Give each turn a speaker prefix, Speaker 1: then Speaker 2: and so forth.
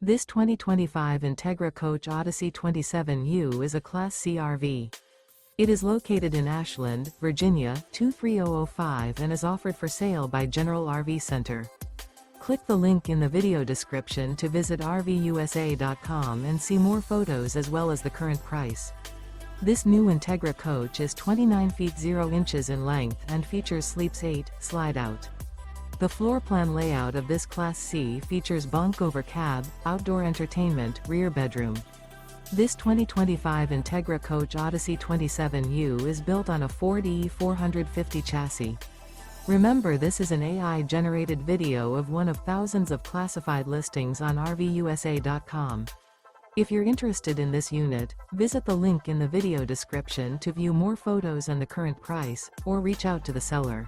Speaker 1: This 2025 Entegra Coach Odyssey 27U is a Class C RV. It is located in Ashland, Virginia, 23005 and is offered for sale by General RV Center. Click the link in the video description to visit RVUSA.com and see more photos as well as the current price. This new Entegra Coach is 29 feet 0 inches in length and features Sleeps 8, Slideout. The floor plan layout of this Class C features bunk over cab, outdoor entertainment, rear bedroom. This 2025 Entegra Coach Odyssey 27U is built on a Ford E450 chassis. Remember, this is an AI-generated video of one of thousands of classified listings on RVUSA.com. If you're interested in this unit, visit the link in the video description to view more photos and the current price, or reach out to the seller.